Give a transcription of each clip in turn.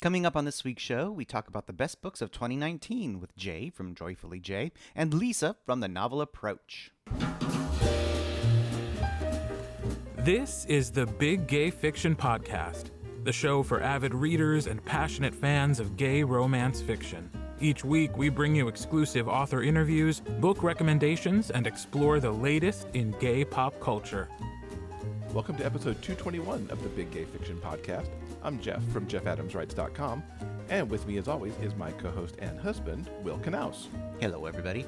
Coming up on this week's show, we talk about the best books of 2019 with Jay from Joyfully Jay and Lisa from The Novel Approach. This is the Big Gay Fiction Podcast, the show for avid readers and passionate fans of gay romance fiction. Each week, we bring you exclusive author interviews, book recommendations, and explore the latest in gay pop culture. Welcome to episode 221 of the Big Gay Fiction Podcast. I'm Jeff from JeffAdamsWrites.com, and with me as always is my co-host and husband, Will Knaus. Hello, everybody.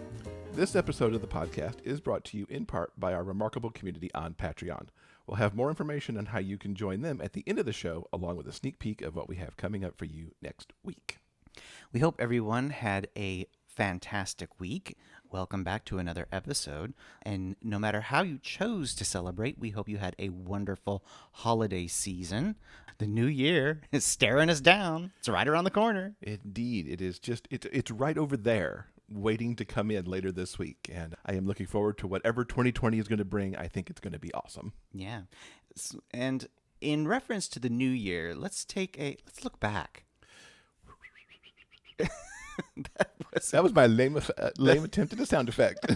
This episode of the podcast is brought to you in part by our remarkable community on Patreon. We'll have more information on how you can join them at the end of the show, along with a sneak peek of what we have coming up for you next week. We hope everyone had a fantastic week. Welcome back to another episode. And no matter how you chose to celebrate, we hope you had a wonderful holiday season. The new year is staring us down. It's right around the corner. Indeed, it is just, it's right over there, waiting to come in later this week. And I am looking forward to whatever 2020 is going to bring. I think it's going to be awesome. Yeah. And in reference to the new year, let's look back. That was my lame attempt at a sound effect.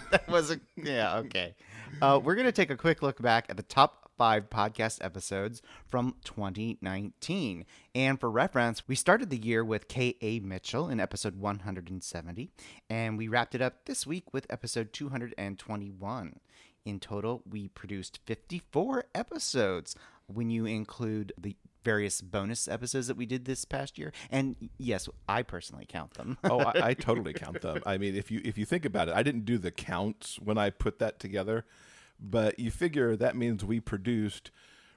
Yeah, okay. We're going to take a quick look back at the top 5 podcast episodes from 2019. And for reference, we started the year with K.A. Mitchell in episode 170, and we wrapped it up this week with episode 221. In total, we produced 54 episodes when you include the various bonus episodes that we did this past year. And yes, I personally count them. Oh, I totally count them. I mean, if you think about it, I didn't do the counts when I put that together, but you figure that means we produced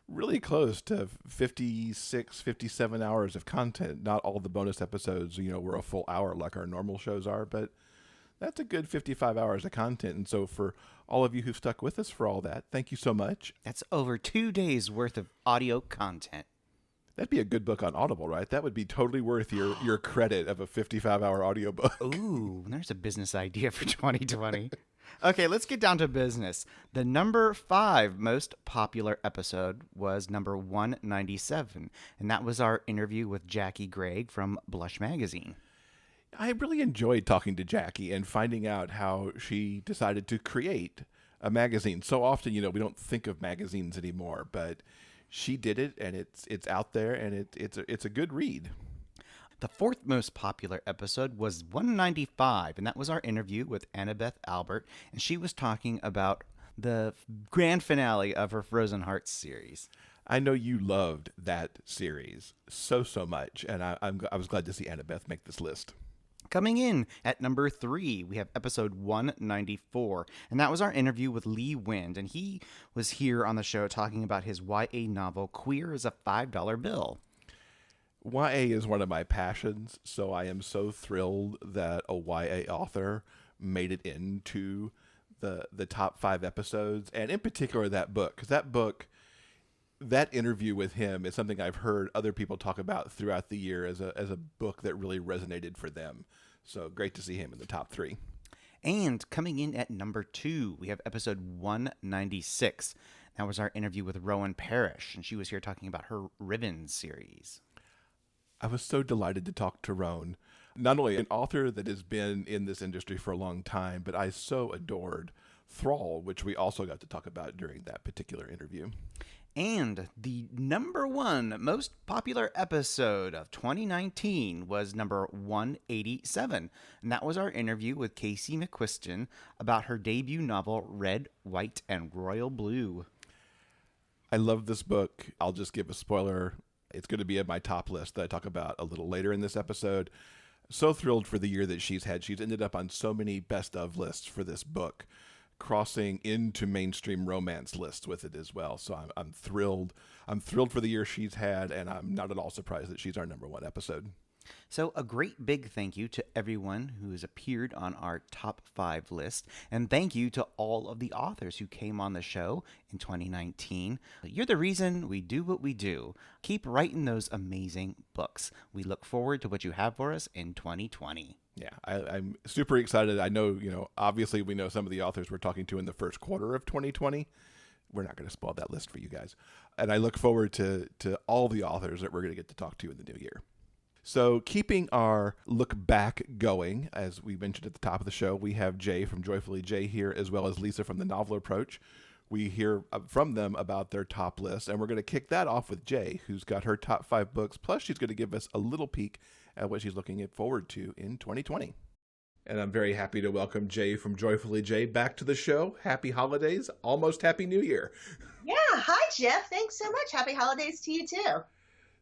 really close to 56, 57 hours of content. Not all the bonus episodes, were a full hour like our normal shows are, but that's a good 55 hours of content. And so for all of you who stuck with us for all that, thank you so much. That's over 2 days worth of audio content. That'd be a good book on Audible, right? That would be totally worth your credit of a 55-hour audiobook. Ooh, there's a business idea for 2020. Okay, let's get down to business. The number 5 most popular episode was number 197, and that was our interview with Jackie Gregg from Blush Magazine. I really enjoyed talking to Jackie and finding out how she decided to create a magazine. So often, we don't think of magazines anymore, but she did it, and it's out there, and it's a good read. The 4th most popular episode was 195, and that was our interview with Annabeth Albert, and she was talking about the grand finale of her Frozen Hearts series. I know you loved that series so much, and I was glad to see Annabeth make this list. Coming in at number 3, we have episode 194, and that was our interview with Lee Wind, and he was here on the show talking about his YA novel, Queer as a $5 Bill. YA is one of my passions, so I am so thrilled that a YA author made it into the top 5 episodes, and in particular that book, because that interview with him is something I've heard other people talk about throughout the year as a book that really resonated for them. So great to see him in the top 3. And coming in at number 2, we have episode 196. That was our interview with Rowan Parrish, and she was here talking about her Ribbon series. I was so delighted to talk to Rowan. Not only an author that has been in this industry for a long time, but I so adored Thrall, which we also got to talk about during that particular interview. And the number 1 most popular episode of 2019 was number 187. And that was our interview with Casey McQuiston about her debut novel, Red, White, and Royal Blue. I love this book. I'll just give a spoiler. It's going to be at my top list that I talk about a little later in this episode. So thrilled for the year that she's had. She's ended up on so many best of lists for this book, crossing into mainstream romance lists with it as well. So I'm thrilled. I'm thrilled for the year she's had, and I'm not at all surprised that she's our number 1 episode. So a great big thank you to everyone who has appeared on our top 5 list, and thank you to all of the authors who came on the show in 2019. You're the reason we do what we do. Keep writing those amazing books. We look forward to what you have for us in 2020. Yeah, I'm super excited. I know, obviously we know some of the authors we're talking to in the first quarter of 2020. We're not going to spoil that list for you guys. And I look forward to all the authors that we're going to get to talk to in the new year. So, keeping our look back going, as we mentioned at the top of the show, we have Jay from Joyfully Jay here, as well as Lisa from The Novel Approach. We hear from them about their top list, and we're going to kick that off with Jay, who's got her top 5 books, plus she's going to give us a little peek at what she's looking forward to in 2020. And I'm very happy to welcome Jay from Joyfully Jay back to the show. Happy holidays, almost Happy New Year. Yeah, hi Jeff, thanks so much. Happy holidays to you too.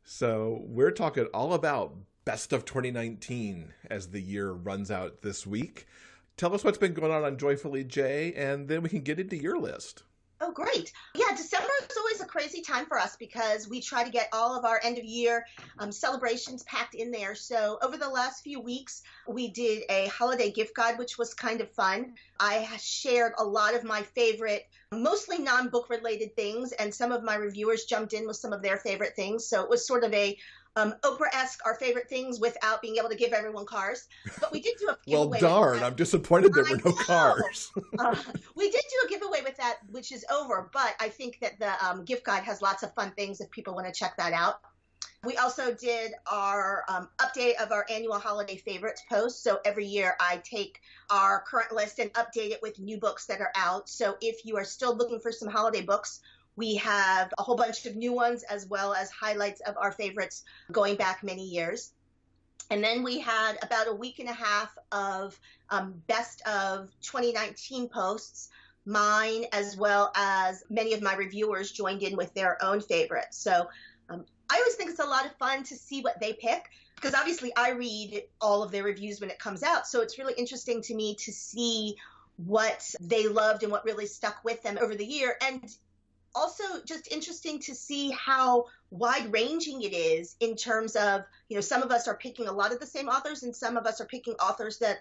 So we're talking all about best of 2019 as the year runs out this week. Tell us what's been going on Joyfully Jay, and then we can get into your list. Oh, great. Yeah, December is always a crazy time for us because we try to get all of our end of year celebrations packed in there. So over the last few weeks, we did a holiday gift guide, which was kind of fun. I shared a lot of my favorite, mostly non-book related things, and some of my reviewers jumped in with some of their favorite things. So it was sort of a Oprah-esque, our favorite things without being able to give everyone cars. But we did do a giveaway. Well, darn, I'm disappointed there were no cars. We did do a giveaway with that, which is over, but I think that the gift guide has lots of fun things if people want to check that out. We also did our update of our annual holiday favorites post. So every year I take our current list and update it with new books that are out. So if you are still looking for some holiday books, we have a whole bunch of new ones as well as highlights of our favorites going back many years. And then we had about a week and a half of best of 2019 posts. Mine as well as many of my reviewers joined in with their own favorites. So I always think it's a lot of fun to see what they pick because obviously I read all of their reviews when it comes out. So it's really interesting to me to see what they loved and what really stuck with them over the year. And also just interesting to see how wide-ranging it is in terms of, some of us are picking a lot of the same authors and some of us are picking authors that,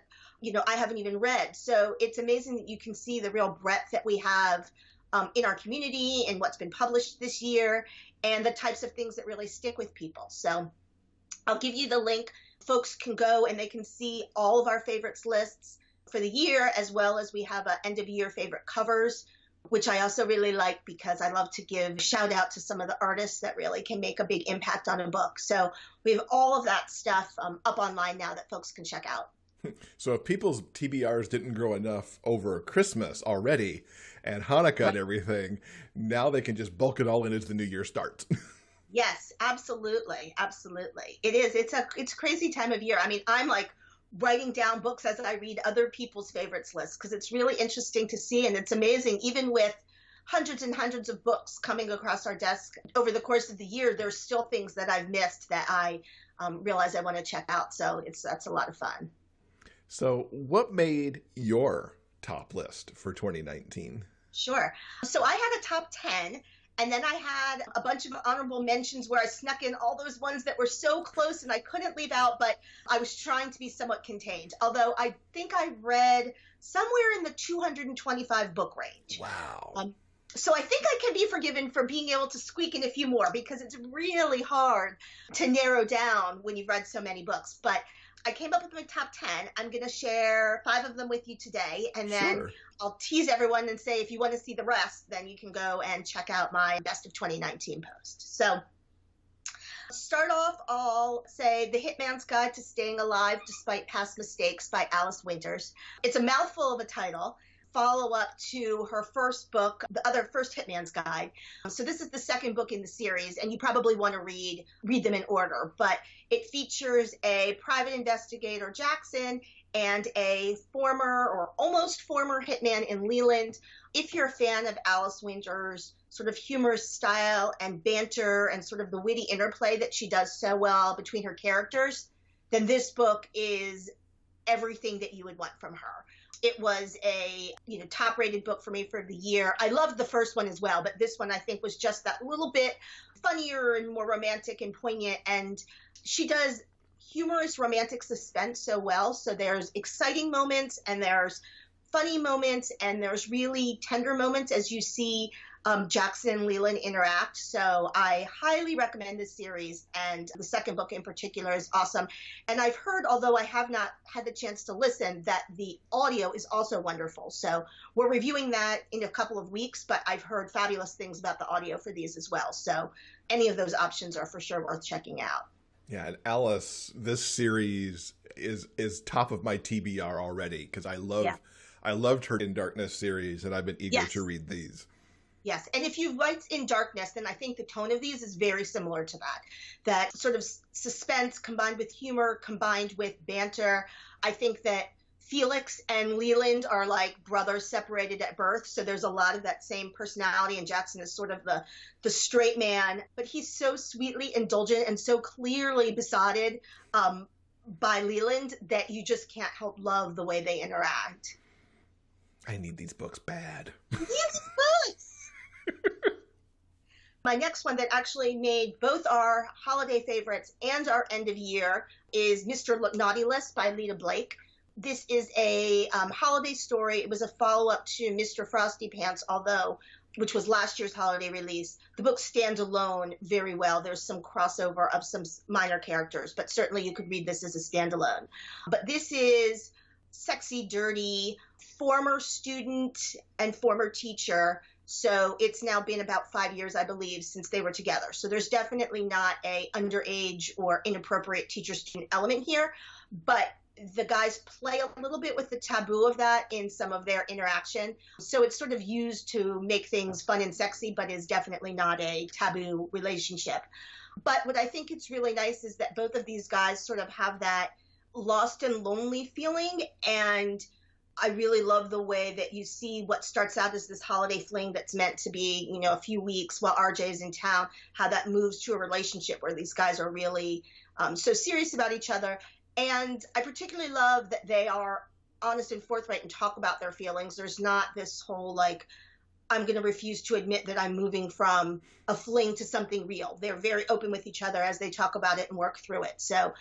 I haven't even read. So it's amazing that you can see the real breadth that we have in our community and what's been published this year and the types of things that really stick with people. So I'll give you the link. Folks can go and they can see all of our favorites lists for the year, as well as we have an end-of-year favorite covers, which I also really like because I love to give shout out to some of the artists that really can make a big impact on a book. So we have all of that stuff up online now that folks can check out. So if people's TBRs didn't grow enough over Christmas already and Hanukkah and everything, now they can just bulk it all in as the new year starts. Yes, absolutely. Absolutely. It is. It's a crazy time of year. I mean, I'm like writing down books as I read other people's favorites lists because it's really interesting to see. And it's amazing, even with hundreds and hundreds of books coming across our desk over the course of the year, there's still things that I've missed that I realize I want to check out. So that's a lot of fun. So what made your top list for 2019? Sure. So I had a top 10. And then I had a bunch of honorable mentions where I snuck in all those ones that were so close and I couldn't leave out, but I was trying to be somewhat contained. Although I think I read somewhere in the 225 book range. Wow. So I think I can be forgiven for being able to squeak in a few more because it's really hard to narrow down when you've read so many books. But I came up with my top 10. I'm going to share 5 of them with you today. And then Sure. I'll tease everyone and say, if you want to see the rest, then you can go and check out my best of 2019 post. So start off, I'll say The Hitman's Guide to Staying Alive Despite Past Mistakes by Alice Winters. It's a mouthful of a title. Follow up to her first book, the other first Hitman's Guide. So this is the second book in the series, and you probably want to read them in order. But it features a private investigator, Jackson, and a former or almost former hitman in Leland. If you're a fan of Alice Winters' sort of humorous style and banter and sort of the witty interplay that she does so well between her characters, then this book is everything that you would want from her. It was a top-rated book for me for the year. I loved the first one as well, but this one I think was just that little bit funnier and more romantic and poignant. And she does humorous romantic suspense so well. So there's exciting moments and there's funny moments and there's really tender moments as you see Jackson and Leland interact. So I highly recommend this series, and the second book in particular is awesome. And I've heard, although I have not had the chance to listen, that the audio is also wonderful. So we're reviewing that in a couple of weeks, but I've heard fabulous things about the audio for these as well. So any of those options are for sure worth checking out. Yeah, and Alice, this series is top of my TBR already because I loved her In Darkness series, and I've been eager to Yes. read these. Yes. And if you write In Darkness, then I think the tone of these is very similar to that. That sort of suspense combined with humor, combined with banter. I think that Felix and Leland are like brothers separated at birth. So there's a lot of that same personality. And Jackson is sort of the straight man, but he's so sweetly indulgent and so clearly besotted by Leland that you just can't help love the way they interact. I need these books bad. Yes, books. My next one that actually made both our holiday favorites and our end of year is Mr. Naughty List by Lita Blake. This is a holiday story. It was a follow-up to Mr. Frosty Pants, which was last year's holiday release. The book stands alone very well. There's some crossover of some minor characters, but certainly you could read this as a standalone. But this is sexy, dirty, former student and former teacher. So it's now been about 5 years, I believe, since they were together. So there's definitely not a underage or inappropriate teacher-student element here, but the guys play a little bit with the taboo of that in some of their interaction. So it's sort of used to make things fun and sexy, but is definitely not a taboo relationship. But what I think it's really nice is that both of these guys sort of have that lost and lonely feeling, and I really love the way that you see what starts out as this holiday fling that's meant to be, a few weeks while RJ is in town, how that moves to a relationship where these guys are really so serious about each other. And I particularly love that they are honest and forthright and talk about their feelings. There's not this whole I'm going to refuse to admit that I'm moving from a fling to something real. They're very open with each other as they talk about it and work through it. So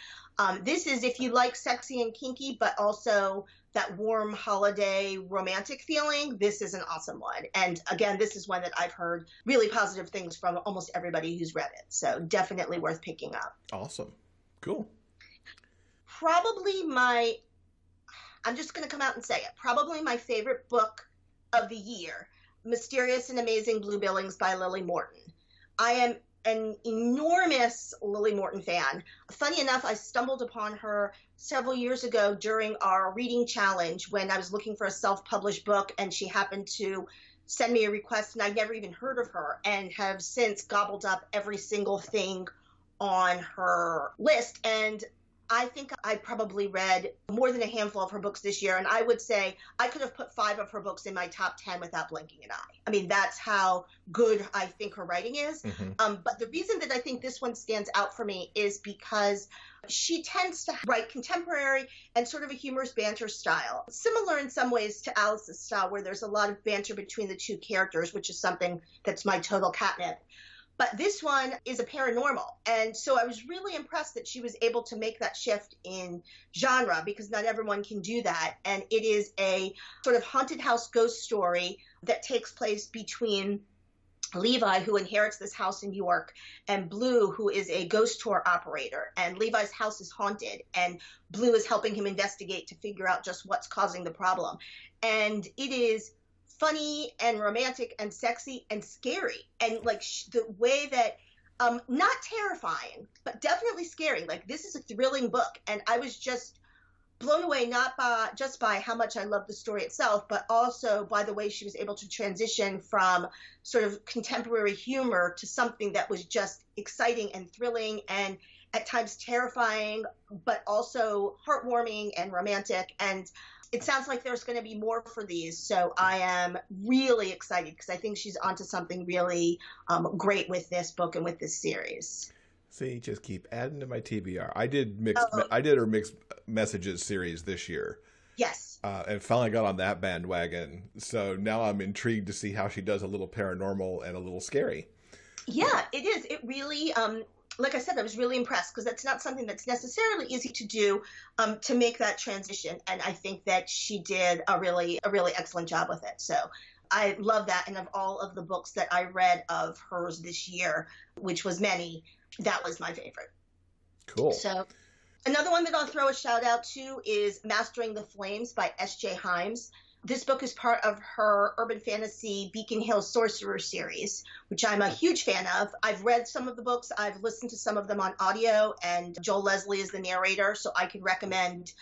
this is, if you like sexy and kinky, but also that warm holiday romantic feeling, this is an awesome one. And again, this is one that I've heard really positive things from almost everybody who's read it. So definitely worth picking up. Awesome. Cool. Probably I'm just going to come out and say it, probably my favorite book of the year, Mysterious and Amazing Blue Billings by Lily Morton. I am an enormous Lily Morton fan. Funny enough, I stumbled upon her several years ago during our reading challenge when I was looking for a self-published book, and she happened to send me a request, and I'd never even heard of her, and have since gobbled up every single thing on her list. And I think I probably read more than a handful of her books this year, and I would say I could have put 5 of her books in my top 10 without blinking an eye. I mean, that's how good I think her writing is. Mm-hmm. But the reason that I think this one stands out for me is because she tends to write contemporary and sort of a humorous banter style, similar in some ways to Alice's style, where there's a lot of banter between the two characters, which is something that's my total catnip. But this one is a paranormal. And so I was really impressed that she was able to make that shift in genre, because not everyone can do that. And it is a sort of haunted house ghost story that takes place between Levi, who inherits this house in York, and Blue, who is a ghost tour operator. And Levi's house is haunted, and Blue is helping him investigate to figure out just what's causing the problem. And it is funny and romantic and sexy and scary, and the way that not terrifying but definitely scary. This is a thrilling book, and I was just blown away, not just by how much I love the story itself, but also by the way she was able to transition from sort of contemporary humor to something that was just exciting and thrilling and at times terrifying, but also heartwarming and romantic. And it sounds like there's going to be more for these, so I am really excited because I think she's onto something really great with this book and with this series. See, just keep adding to my TBR. I did her mixed messages series this year. Yes. And finally got on that bandwagon. So now I'm intrigued to see how she does a little paranormal and a little scary. Yeah, it is. It really, like I said, I was really impressed because that's not something that's necessarily easy to do, to make that transition. And I think that she did a really excellent job with it. So I love that. And of all of the books that I read of hers this year, which was many, that was my favorite. Cool. So another one that I'll throw a shout out to is Mastering the Flames by S.J. Himes. This book is part of her urban fantasy Beacon Hill Sorcerer series, which I'm a huge fan of. I've read some of the books. I've listened to some of them on audio, and Joel Leslie is the narrator, so I can recommend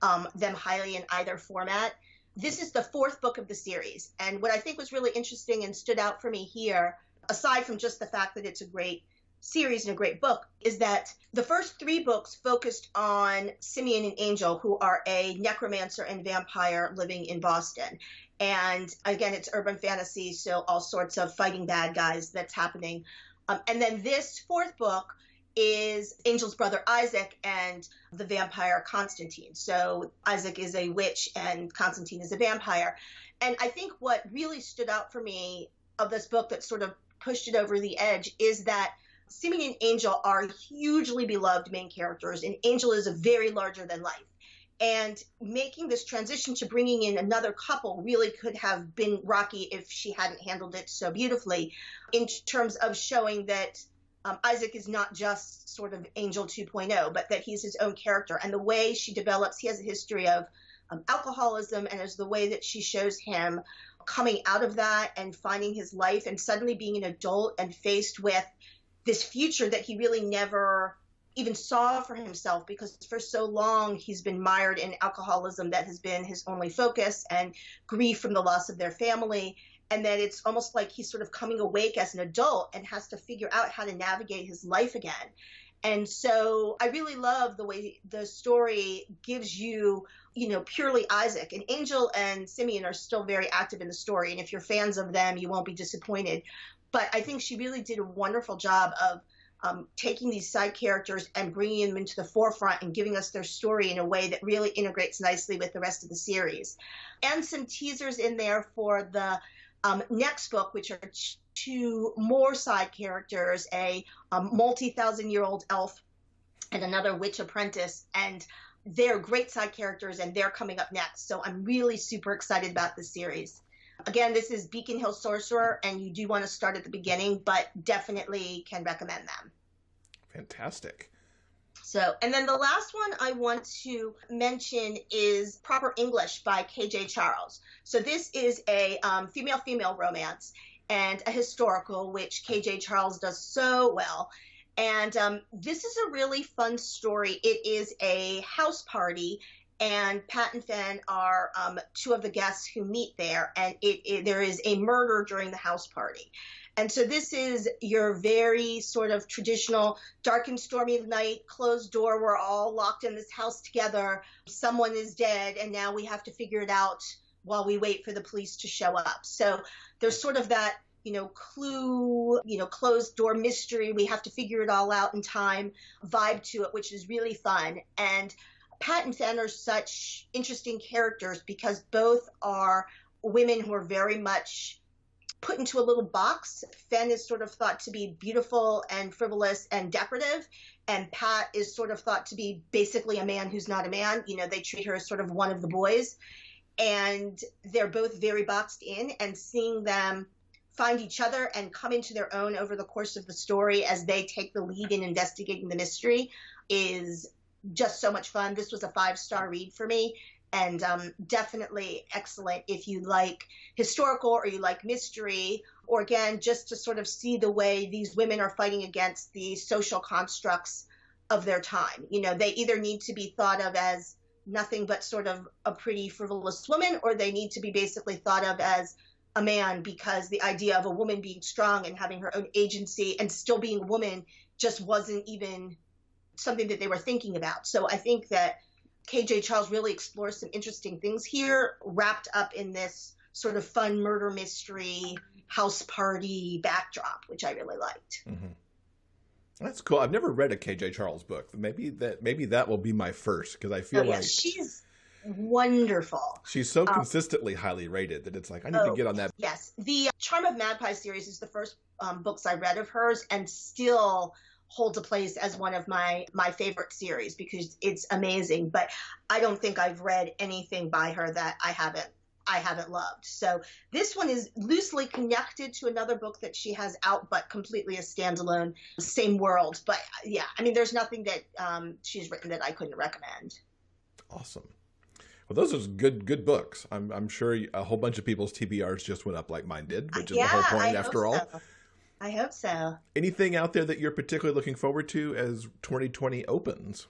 them highly in either format. This is the fourth book of the series, and what I think was really interesting and stood out for me here, aside from just the fact that it's a great series and a great book, is that the first three books focused on Simeon and Angel, who are a necromancer and vampire living in Boston. And again, it's urban fantasy, so all sorts of fighting bad guys that's happening. And then this fourth book is Angel's brother Isaac and the vampire Constantine. So Isaac is a witch and Constantine is a vampire. And I think what really stood out for me of this book that sort of pushed it over the edge is that Simeon and Angel are hugely beloved main characters, and Angel is a very larger than life. And making this transition to bringing in another couple really could have been rocky if she hadn't handled it so beautifully, in terms of showing that Isaac is not just sort of Angel 2.0, but that he's his own character. And the way she develops, he has a history of alcoholism, and as the way that she shows him coming out of that and finding his life and suddenly being an adult and faced with this future that he really never even saw for himself, because for so long he's been mired in alcoholism that has been his only focus, and grief from the loss of their family. And that it's almost like he's sort of coming awake as an adult and has to figure out how to navigate his life again. And so I really love the way the story gives you, purely Isaac. And Angel and Simeon are still very active in the story, and if you're fans of them, you won't be disappointed. But I think she really did a wonderful job of taking these side characters and bringing them into the forefront and giving us their story in a way that really integrates nicely with the rest of the series. And some teasers in there for the next book, which are two more side characters, a multi-thousand-year-old elf and another witch apprentice. And they're great side characters, and they're coming up next. So I'm really super excited about this series. Again, this is Beacon Hill Sorcerer, and you do want to start at the beginning, but definitely can recommend them. Fantastic. So, and then the last one I want to mention is Proper English by KJ Charles. So this is a female-female romance and a historical, which KJ Charles does so well. And this is a really fun story. It is a house party, and Pat and Fen are two of the guests who meet there, and there is a murder during the house party. And so this is your very sort of traditional dark and stormy night, closed door, we're all locked in this house together, someone is dead, and now we have to figure it out while we wait for the police to show up. So there's sort of that, clue, closed door mystery, we have to figure it all out in time vibe to it, which is really fun. And Pat and Fen are such interesting characters because both are women who are very much put into a little box. Fen is sort of thought to be beautiful and frivolous and decorative, and Pat is sort of thought to be basically a man who's not a man. They treat her as sort of one of the boys, and they're both very boxed in, and seeing them find each other and come into their own over the course of the story as they take the lead in investigating the mystery is just so much fun. This was a 5-star read for me, and definitely excellent if you like historical or you like mystery, or again, just to sort of see the way these women are fighting against the social constructs of their time. They either need to be thought of as nothing but sort of a pretty frivolous woman, or they need to be basically thought of as a man, because the idea of a woman being strong and having her own agency and still being a woman just wasn't even something that they were thinking about. So I think that KJ Charles really explores some interesting things here, wrapped up in this sort of fun murder mystery house party backdrop, which I really liked. Mm-hmm. That's cool. I've never read a KJ Charles book. Maybe that will be my first, because I feel like she's wonderful. She's so consistently highly rated that it's like I need to get on that. Yes, the Charm of Magpie series is the first books I read of hers, and still holds a place as one of my favorite series because it's amazing. But I don't think I've read anything by her that I haven't loved. So this one is loosely connected to another book that she has out, but completely a standalone, same world. But yeah, I mean, there's nothing that she's written that I couldn't recommend. Awesome. Well, those are good books. I'm sure a whole bunch of people's TBRs just went up like mine did, which is the whole point after all. I hope so. Anything out there that you're particularly looking forward to as 2020 opens?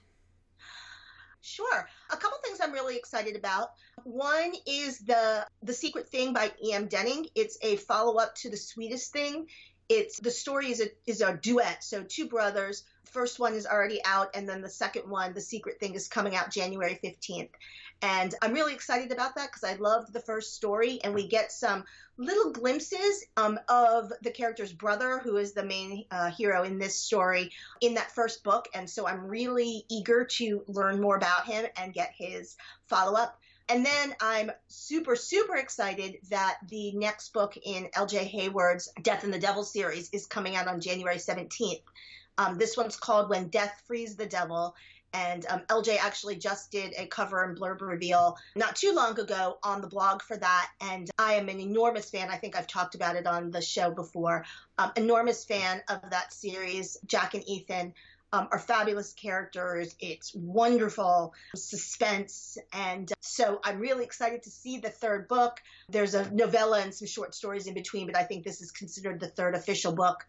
Sure. A couple things I'm really excited about. One is the Secret Thing by E.M. Denning. It's a follow-up to The Sweetest Thing. The story is a duet, so two brothers. First one is already out, and then the second one, The Secret Thing, is coming out January 15th. And I'm really excited about that because I loved the first story, and we get some little glimpses of the character's brother, who is the main hero in this story, in that first book. And so I'm really eager to learn more about him and get his follow-up. And then I'm super, super excited that the next book in L.J. Hayward's Death and the Devil series is coming out on January 17th. This one's called When Death Frees the Devil. And LJ actually just did a cover and blurb reveal not too long ago on the blog for that. And I am an enormous fan. I think I've talked about it on the show before. Enormous fan of that series. Jack and Ethan are fabulous characters. It's wonderful suspense. And so I'm really excited to see the third book. There's a novella and some short stories in between, but I think this is considered the third official book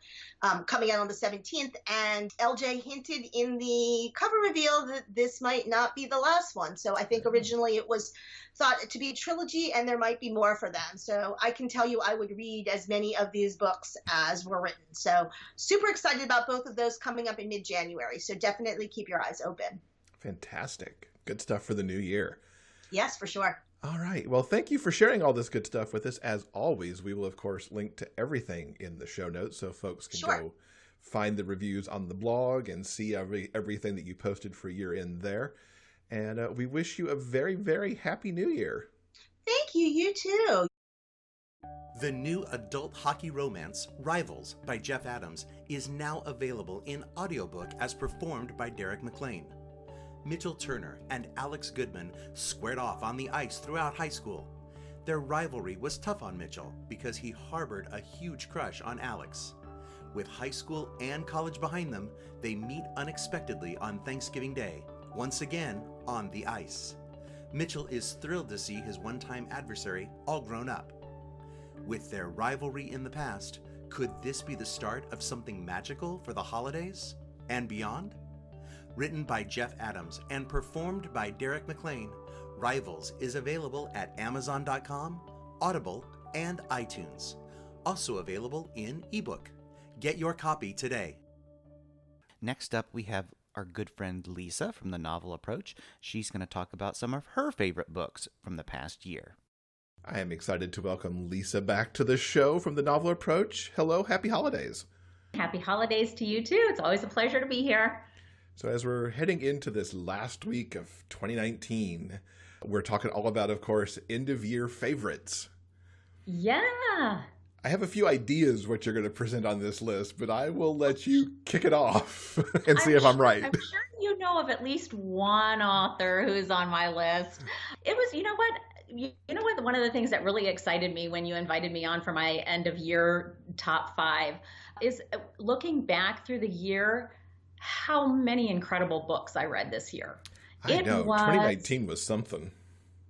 coming out on the 17th. And LJ hinted in the cover reveal that this might not be the last one. So I think originally it was thought to be a trilogy and there might be more for them. So I can tell you I would read as many of these books as were written. So super excited about both of those coming up in mid-January. So definitely keep your eyes open. Fantastic. Good stuff for the new year. Yes, for sure. All right. Well, thank you for sharing all this good stuff with us. As always, we will, of course, link to everything in the show notes so folks can go find the reviews on the blog and see everything that you posted for year end there. And we wish you a very, very happy new year. Thank you. You too. The new adult hockey romance, Rivals, by Jeff Adams, is now available in audiobook as performed by Derek McLean. Mitchell Turner and Alex Goodman squared off on the ice throughout high school. Their rivalry was tough on Mitchell because he harbored a huge crush on Alex. With high school and college behind them, they meet unexpectedly on Thanksgiving Day, once again on the ice. Mitchell is thrilled to see his one-time adversary all grown up. With their rivalry in the past, could this be the start of something magical for the holidays and beyond? Written by Jeff Adams and performed by Derek McLean, Rivals is available at Amazon.com, Audible, and iTunes. Also available in ebook. Get your copy today. Next up, we have our good friend Lisa from the Novel Approach. She's going to talk about some of her favorite books from the past year. I am excited to welcome Lisa back to the show from the Novel Approach. Hello, happy holidays. Happy holidays to you too. It's always a pleasure to be here. So as we're heading into this last week of 2019, we're talking all about, of course, end-of-year favorites. Yeah. I have a few ideas what you're going to present on this list, but I will let you kick it off and see if I'm right. I'm sure you know of at least one author who's on my list. It was, you know what, one of the things that really excited me when you invited me on for my end of year top 5 is looking back through the year, how many incredible books I read this year. I know, 2019 was something.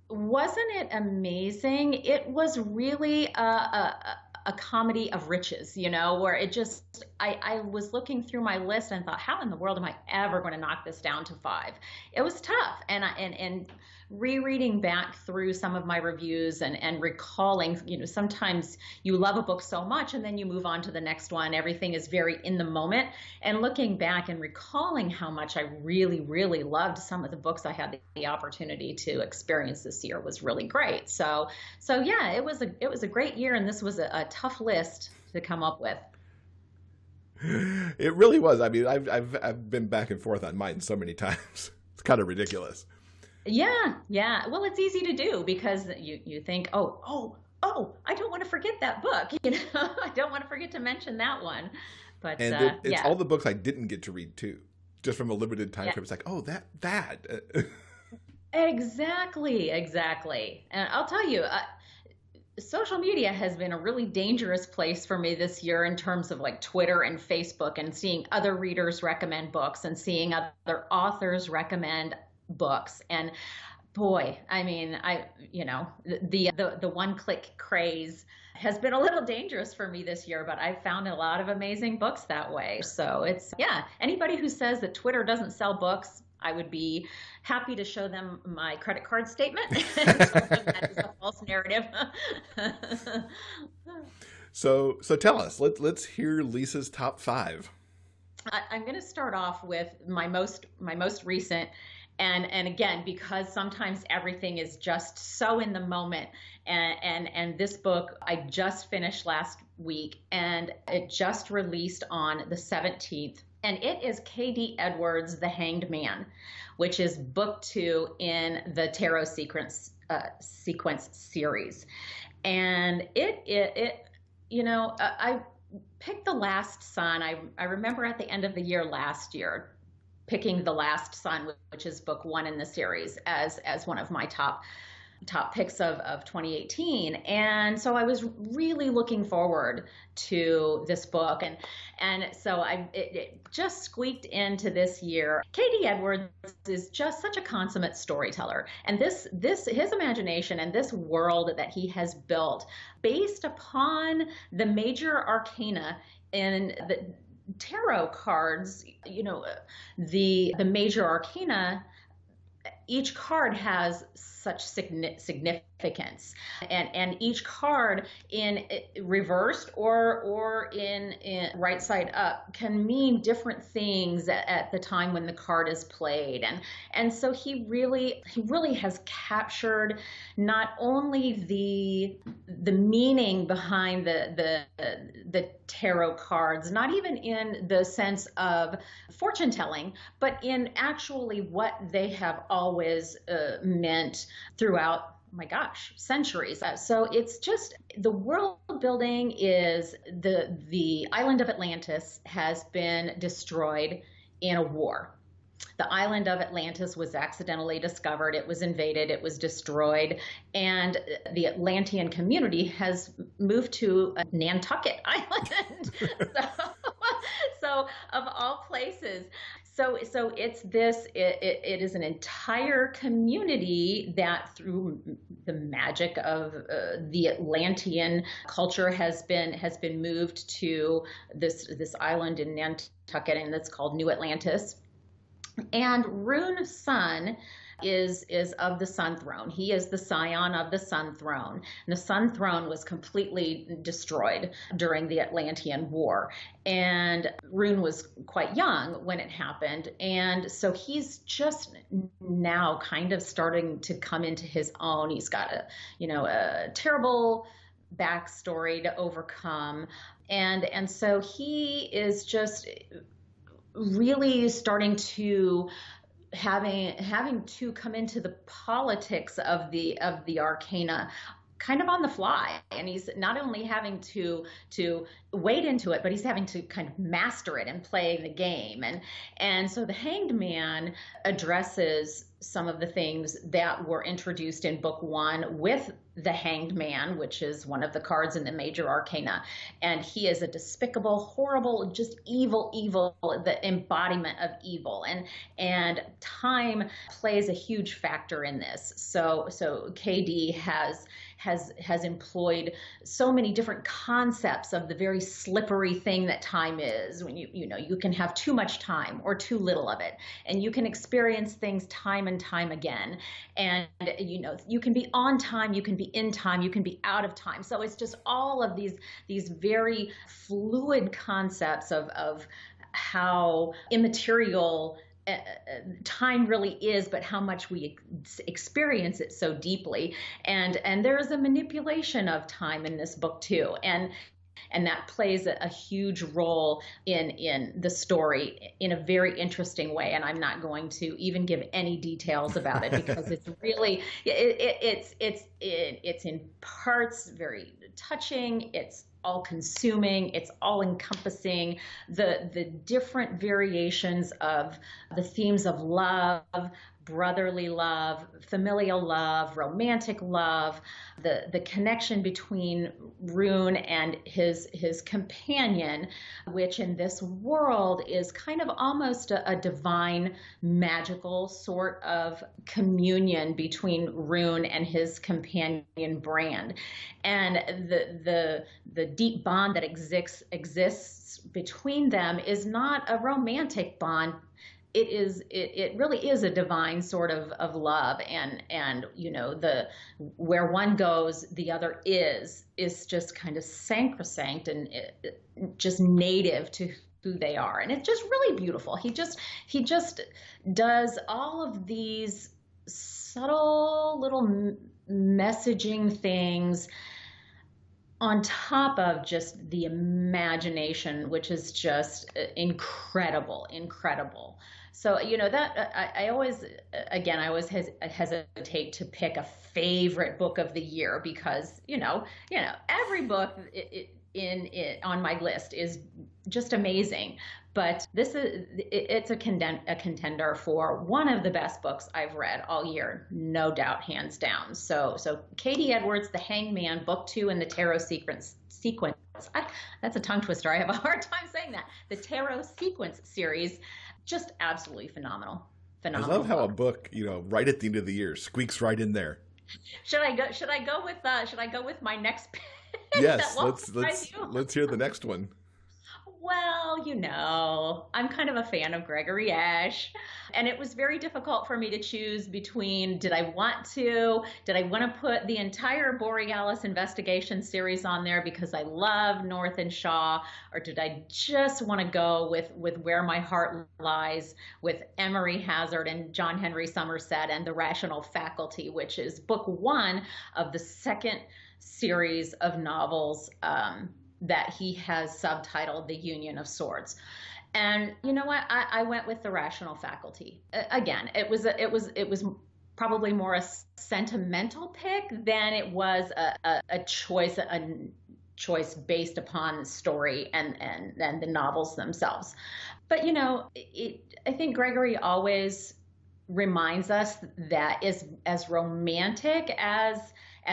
Wasn't it amazing? It was really a comedy of riches, where it just, I was looking through my list and thought, how in the world am I ever going to knock this down to 5? It was tough. And rereading back through some of my reviews and recalling, sometimes you love a book so much and then you move on to the next one. Everything is very in the moment. And looking back and recalling how much I really, really loved some of the books I had the opportunity to experience this year was really great. So yeah, it was a great year, and this was a tough list to come up with. It really was. I mean, I've been back and forth on mine so many times. It's kind of ridiculous. Yeah. Well, it's easy to do because you think, oh, I don't want to forget that book. I don't want to forget to mention that one. But it's all the books I didn't get to read too, just from a limited time frame. It's like, oh, that. Exactly. And I'll tell you, social media has been a really dangerous place for me this year in terms of like Twitter and Facebook and seeing other readers recommend books and seeing other authors recommend books. And Boy, I mean, the one-click craze has been a little dangerous for me this year, but I've found a lot of amazing books that way. So it's, yeah, anybody who says that Twitter doesn't sell books, I would be happy to show them my credit card statement and tell them that is a false narrative. So tell us, let's hear Lisa's top 5. I'm going to start off with my most recent, and again, because sometimes everything is just so in the moment, and this book I just finished last week, and it just released on the 17th, and it is K.D. Edwards' The Hanged Man, which is book 2 in the Tarot Sequence series, and it I picked The Last Sun. I remember at the end of the year last year picking The Last Sun, which is book 1 in the series, as one of my top picks of 2018. And so I was really looking forward to this book. And so it just squeaked into this year. K.D. Edwards is just such a consummate storyteller. And this his imagination and this world that he has built based upon the major arcana in the tarot cards, the major arcana, each card has such significance, and each card in reversed or in right side up can mean different things at the time when the card is played, and so he really has captured not only the meaning behind the tarot cards, not even in the sense of fortune telling, but in actually what they have always meant throughout, my gosh, centuries. So it's just, the world building is the island of Atlantis has been destroyed in a war. The island of Atlantis was accidentally discovered. It was invaded. It was destroyed. And the Atlantean community has moved to Nantucket Island. So of all places. So it is an entire community that, through the magic of the Atlantean culture, has been moved to this island in Nantucket, and it's called New Atlantis. And Rune Sun is of the Sun Throne. He is the scion of the Sun Throne. And the Sun Throne was completely destroyed during the Atlantean War. And Rune was quite young when it happened. And so he's just now kind of starting to come into his own. He's got a terrible backstory to overcome. And so he is just really starting to having to come into the politics of the arcana kind of on the fly, and he's not only having to wade into it, but he's having to kind of master it and play the game. And so the Hanged Man addresses some of the things that were introduced in book 1 with the Hanged Man, which is one of the cards in the major arcana. And he is a despicable, horrible, just evil, the embodiment of evil. And time plays a huge factor in this. So KD has employed so many different concepts of the very slippery thing that time is, when you can have too much time or too little of it, and you can experience things time and time again, and you can be on time, you can be in time, you can be out of time. So it's just all of these very fluid concepts of how immaterial time really is, but how much we experience it so deeply. And there is a manipulation of time in this book too. And that plays a huge role in the story in a very interesting way. And I'm not going to even give any details about it because it's really, it's in parts very touching. It's all consuming, it's all encompassing. The different variations of the themes of love, brotherly love, familial love, romantic love, the connection between Rune and his companion, which in this world is kind of almost a divine, magical sort of communion between Rune and his companion Brand. And the deep bond that exists between them is not a romantic bond. It really is a divine sort of love, and the where one goes the other is just kind of sacrosanct and just native to who they are, and it's just really beautiful. He just does all of these subtle little messaging things on top of just the imagination, which is just incredible. So, that I always hesitate to pick a favorite book of the year because, every book on my list is just amazing. But it's a contender for one of the best books I've read all year, no doubt, hands down. So Katie Edwards' The Hangman, Book 2 in the Tarot Sequence. That's a tongue twister. I have a hard time saying that. The Tarot Sequence series, just absolutely phenomenal. I love how a book, right at the end of the year, squeaks right in there. Should I go with my next pick? Yes, let's hear the next one. Well, I'm kind of a fan of Gregory Ash, and it was very difficult for me to choose between did I want to put the entire Borealis investigation series on there because I love North and Shaw, or did I just want to go with Where My Heart Lies with Emory Hazard and John Henry Somerset and The Rational Faculty, which is book 1 of the second series of novels that he has subtitled The Union of Swords. And you know what? I went with The Rational Faculty. Again, it was probably more a sentimental pick than it was a choice based upon story and the novels themselves. But I think Gregory always reminds us that as romantic as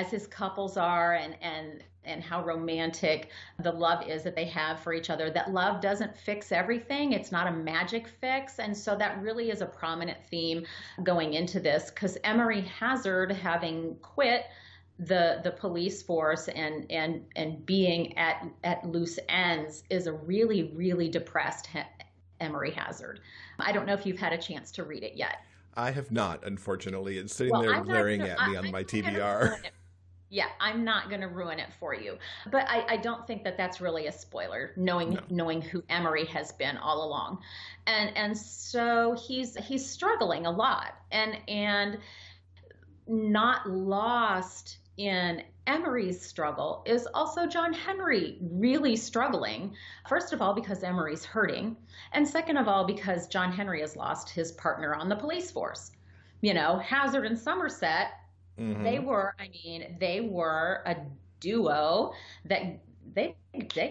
his couples are and how romantic the love is that they have for each other, that love doesn't fix everything. It's not a magic fix. And so that really is a prominent theme going into this, because Emory Hazard, having quit the police force and being at loose ends, is a really, really depressed Emory Hazard. I don't know if you've had a chance to read it yet. I have not, unfortunately. It's sitting there glaring at me on my TBR. Yeah, I'm not going to ruin it for you. But I don't think that that's really a spoiler, knowing who Emory has been all along. And so he's struggling a lot. And not lost in Emory's struggle is also John Henry really struggling. First of all, because Emory's hurting. And second of all, because John Henry has lost his partner on the police force. Hazard and Somerset, mm-hmm. They were a duo that they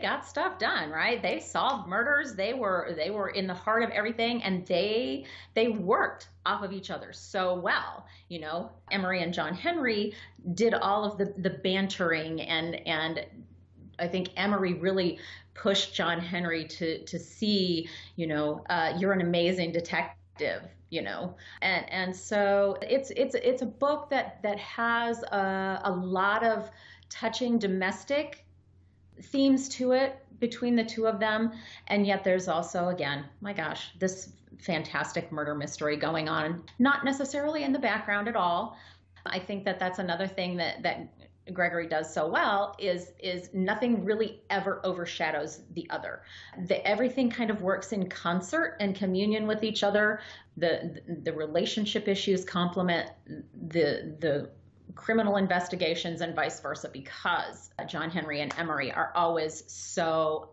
got stuff done, right? They solved murders. They were in the heart of everything, and they worked off of each other so well. Emory and John Henry did all of the bantering, and I think Emory really pushed John Henry to see, you're an amazing detective. And so it's a book that has a lot of touching domestic themes to it between the two of them, and yet there's also, again, my gosh, this fantastic murder mystery going on, not necessarily in the background at all. I think that's another thing that Gregory does so well is nothing really ever overshadows the other. Everything kind of works in concert and communion with each other. The relationship issues complement the criminal investigations and vice versa, because John Henry and Emory are always so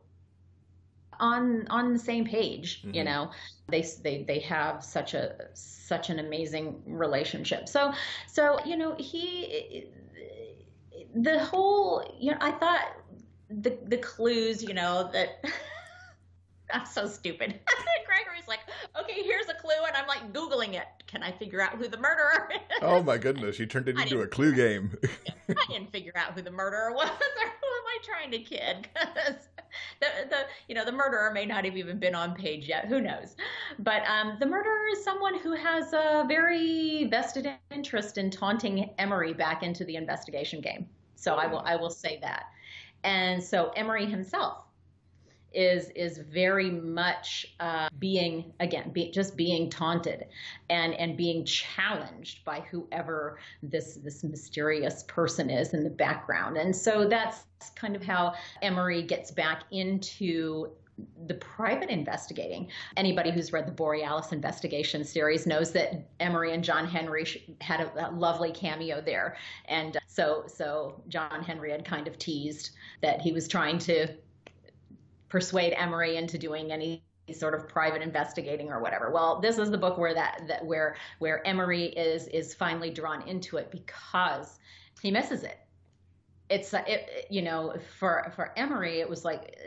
on the same page. Mm-hmm. They have such an amazing relationship. So the whole, I thought the clues, that I'm so stupid. Gregory's like, okay, here's a clue, and I'm like Googling it. Can I figure out who the murderer is? Oh my goodness, you turned it into a clue game. I didn't figure out who the murderer was, or who am I trying to kid? Because the murderer may not have even been on page yet. Who knows? But the murderer is someone who has a very vested interest in taunting Emery back into the investigation game. So I will say that. And so Emery himself is very much being taunted and being challenged by whoever this mysterious person is in the background. And so that's kind of how Emery gets back into the private investigating. Anybody who's read the Borealis investigation series knows that Emery and John Henry had a lovely cameo there. And so John Henry had kind of teased that he was trying to persuade Emery into doing any sort of private investigating or whatever. Well, this is the book where Emery is finally drawn into it because he misses it. It's for Emery, it was like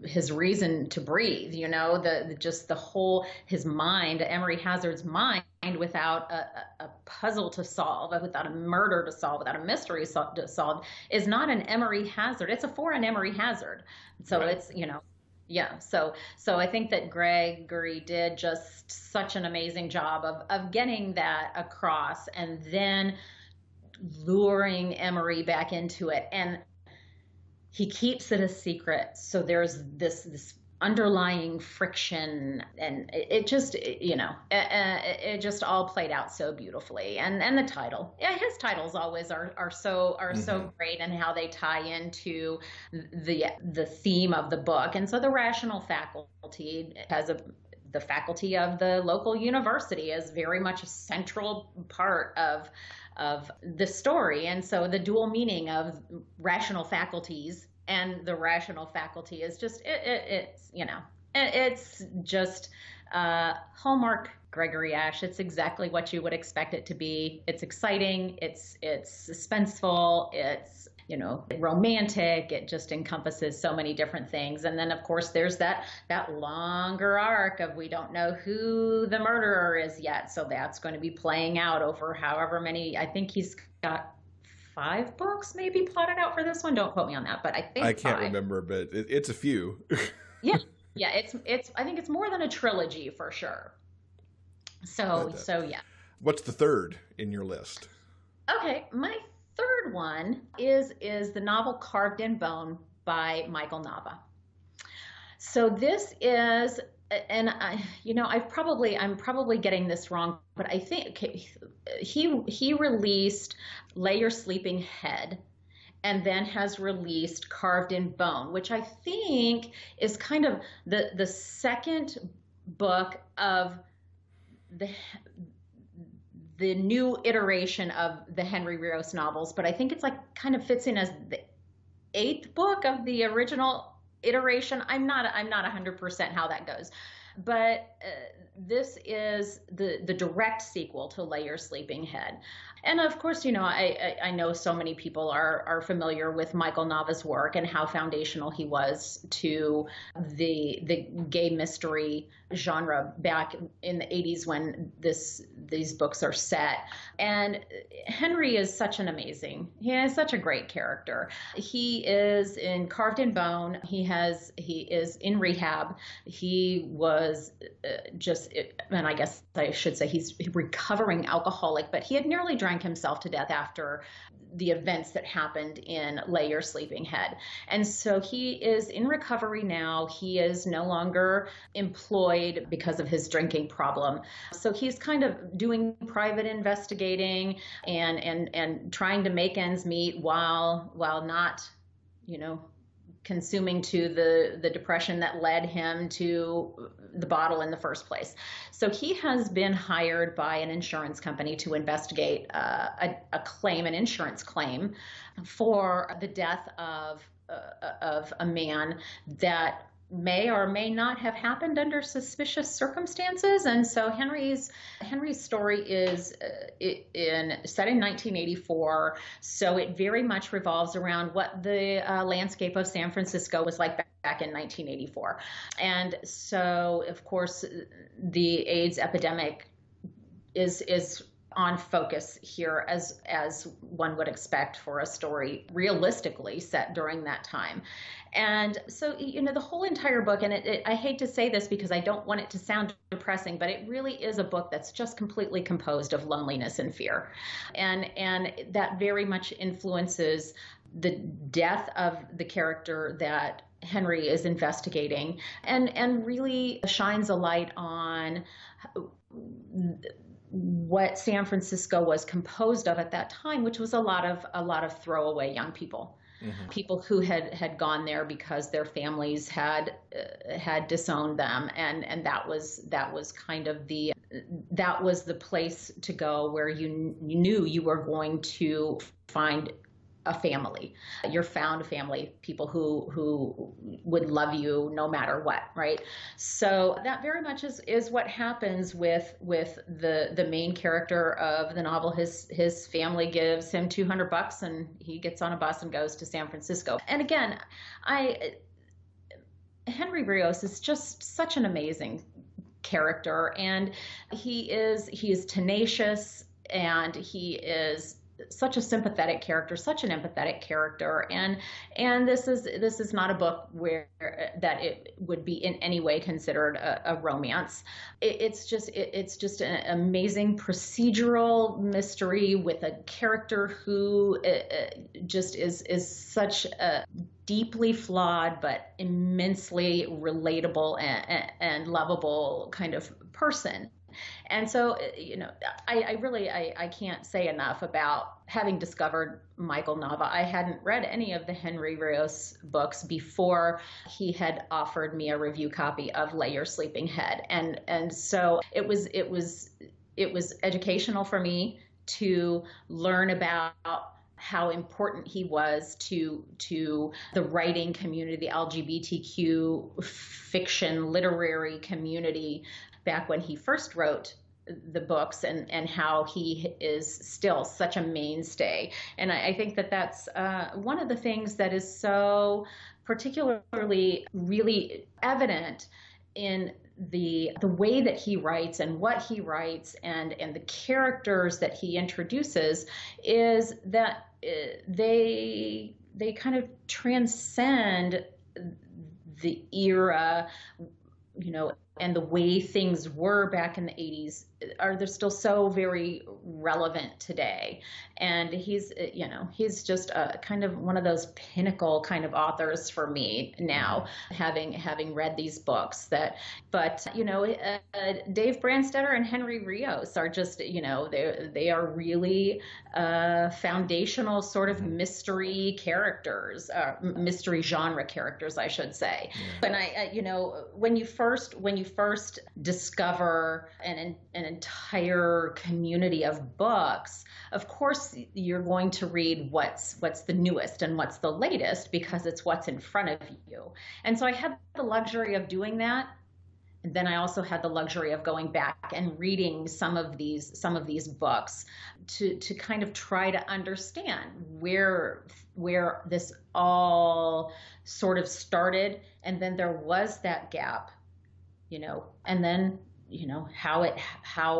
his reason to breathe. The whole his mind, Emery Hazard's mind, without a puzzle to solve, without a murder to solve, without a mystery to solve, is not an Emery Hazard. It's a foreign Emery Hazard. So right. It's yeah. So I think that Gregory did just such an amazing job of getting that across, and then luring Emery back into it. And he keeps it a secret. So there's this underlying friction, and it just all played out so beautifully. And the title, his titles always are so great, and how they tie into the theme of the book. And so the rational faculty the faculty of the local university is very much a central part of the story. And so the dual meaning of rational faculties and the rational faculty is just it's just Hallmark Gregory Ash. It's exactly what you would expect it to be. It's exciting, it's suspenseful, it's romantic. It just encompasses so many different things. And then of course there's that longer arc of, we don't know who the murderer is yet. So that's going to be playing out over however many, I think he's got 5 books maybe plotted out for this one. Don't quote me on that, but I can't remember, but it's a few. Yeah. It's I think it's more than a trilogy for sure. So yeah. What's the third in your list? Okay. My third one is the novel Carved in Bone by Michael Nava. So this is, and I'm probably getting this wrong, but I think he released Lay Your Sleeping Head, and then has released Carved in Bone, which I think is kind of the second book of the new iteration of the Henry Rios novels, but I think it's kind of fits in as the 8th book of the original iteration. I'm not 100% how that goes, but this is the direct sequel to Lay Your Sleeping Head. And of course, I know so many people are familiar with Michael Nava's work and how foundational he was to the gay mystery genre back in the 80s when these books are set. And Henry is he is such a great character. He is in Carved in Bone. He is in rehab. He was and I guess I should say he's a recovering alcoholic, but he had nearly drank himself to death after the events that happened in Lay Your Sleeping Head. And so he is in recovery now. He is no longer employed because of his drinking problem. So he's kind of doing private investigating and trying to make ends meet while not, consuming to the depression that led him to the bottle in the first place. So he has been hired by an insurance company to investigate an insurance claim for the death of a man that may or may not have happened under suspicious circumstances. And so Henry's story is set in 1984. So it very much revolves around what the landscape of San Francisco was like back in 1984. And so, of course, the AIDS epidemic is on focus here, as one would expect for a story realistically set during that time. And so, the whole entire book, and I hate to say this because I don't want it to sound depressing, but it really is a book that's just completely composed of loneliness and fear. And that very much influences the death of the character that Henry is investigating, and really shines a light on what San Francisco was composed of at that time, which was a lot of throwaway young people. Mm-hmm. People who had gone there because their families had disowned them, and that was kind of that was the place to go where you knew you were going to find a family, your found family, people who would love you no matter what, right? So that very much is what happens with the main character of the novel. His family gives him $200 and he gets on a bus and goes to San Francisco. And again, Henry Rios is just such an amazing character, and he is tenacious, and he is such a sympathetic character, such an empathetic character, and this is not a book where that it would be in any way considered a romance. It's just an amazing procedural mystery with a character who just is such a deeply flawed but immensely relatable and lovable kind of person. And so, I can't say enough about having discovered Michael Nava. I hadn't read any of the Henry Rios books before he had offered me a review copy of Lay Your Sleeping Head. And so it was educational for me to learn about how important he was to the writing community, the LGBTQ fiction literary community, back when he first wrote the books, and how he is still such a mainstay. And I think that's one of the things that is so particularly really evident in the way that he writes and what he writes and the characters that he introduces, is that they kind of transcend the era, and the way things were back in the 80s they're still so very relevant today. And he's just a kind of one of those pinnacle kind of authors for me now, having read these books. But Dave Branstetter and Henry Rios are just, they are really foundational sort of mystery characters, mystery genre characters, I should say. Yeah. And when you first discover an entire community of books, of course you're going to read what's the newest and what's the latest, because it's what's in front of you. And so I had the luxury of doing that. And then I also had the luxury of going back and reading some of these books to kind of try to understand where this all sort of started. And then there was that gap, and then how it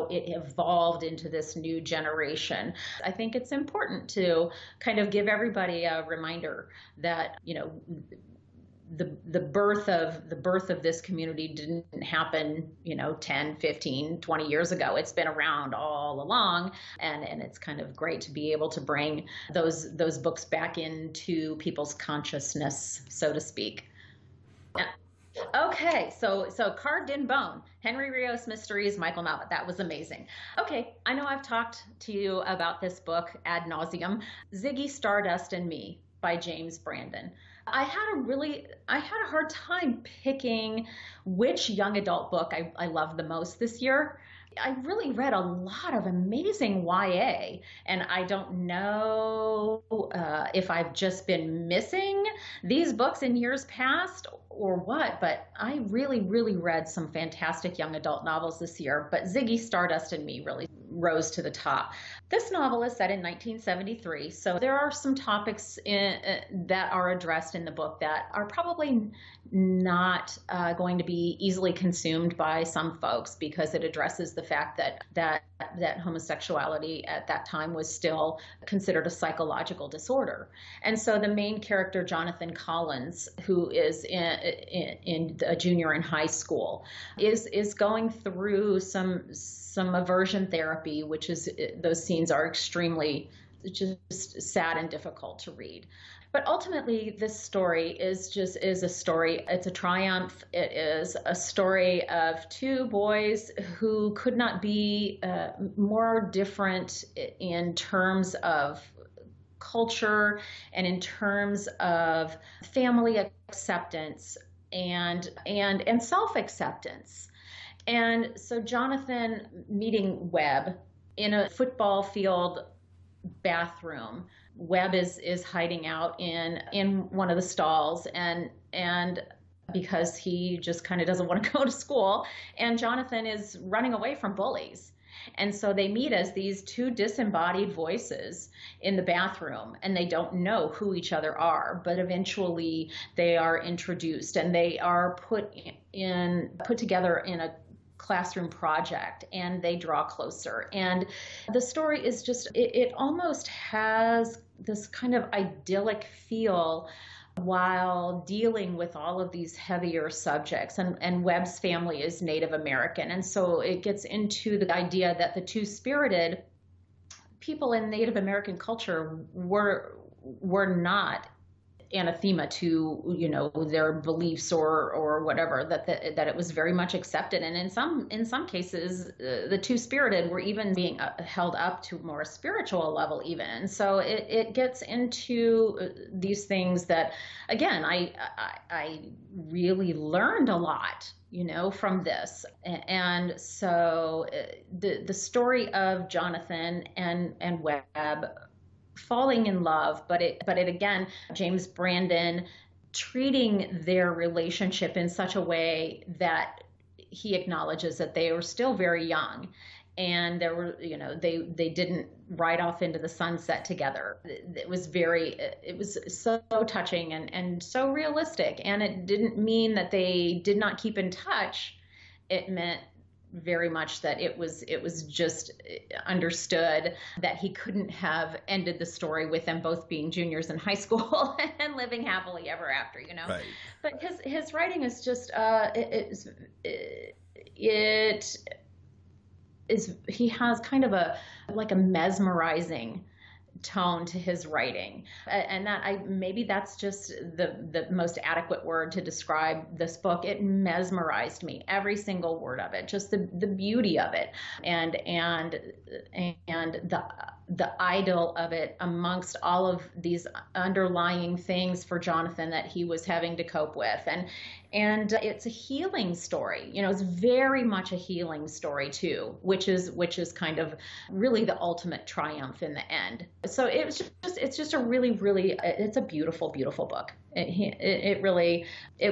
evolved into this new generation. I think it's important to kind of give everybody a reminder that the birth of this community didn't happen 10, 15, 20 years ago. It's been around all along, and it's kind of great to be able to bring those books back into people's consciousness, so to speak. Okay, so Carved in Bone, Henry Rios Mysteries, Michael Nava. That was amazing. Okay, I know I've talked to you about this book ad nauseum, Ziggy Stardust and Me by James Brandon. I had a hard time picking which young adult book I loved the most this year. I really read a lot of amazing YA, and I don't know if I've just been missing these books in years past, or what, but I really, really read some fantastic young adult novels this year, but Ziggy Stardust and Me really rose to the top. This novel is set in 1973, so there are some topics that are addressed in the book that are probably not going to be easily consumed by some folks, because it addresses the fact that homosexuality at that time was still considered a psychological disorder. And so the main character, Jonathan Collins, who is in a junior in high school, is going through some aversion therapy, which is, those scenes are extremely just sad and difficult to read. But ultimately, this story is a story. It's a triumph. It is a story of two boys who could not be more different in terms of culture and in terms of family acceptance and self-acceptance. And so Jonathan meeting Webb in a football field bathroom. Webb is hiding out in one of the stalls, and because he just kind of doesn't want to go to school, and Jonathan is running away from bullies. And so they meet as these two disembodied voices in the bathroom, and they don't know who each other are, but eventually they are introduced and they are put together in a classroom project, and they draw closer. And the story is just, it almost has this kind of idyllic feel while dealing with all of these heavier subjects. And Webb's family is Native American. And so it gets into the idea that the two-spirited people in Native American culture were not anathema to, their beliefs or whatever, that it was very much accepted. And in some cases, the two-spirited were even being held up to more spiritual level even. And so it gets into these things that, again, I really learned a lot, from this. And so the story of Jonathan and Webb falling in love, but it again, James Brandon treating their relationship in such a way that he acknowledges that they were still very young, and there were, they didn't ride off into the sunset together. It was so touching and so realistic, and it didn't mean that they did not keep in touch. It meant very much that it was just understood that he couldn't have ended the story with them both being juniors in high school and living happily ever after, Right. But his writing is just he has kind of a mesmerizing tone to his writing, and maybe that's just the most adequate word to describe this book. It mesmerized me, every single word of it, just the beauty of it, and the idyll of it amongst all of these underlying things for Jonathan that he was having to cope with. And it's a healing story. It's very much a healing story too, which is kind of really the ultimate triumph in the end. So it's just a really, really, it's a beautiful, beautiful book. It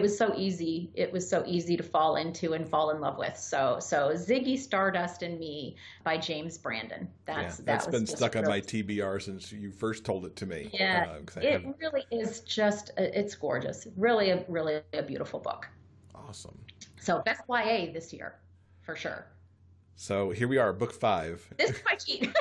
was so easy. It was so easy to fall into and fall in love with. So Ziggy Stardust and Me by James Brandon. That's been stuck on my TBR since you first told it to me. Yeah, it really is just, it's gorgeous. Really a beautiful book. Awesome. So best YA this year, for sure. So here we are, book 5. This is my cheat.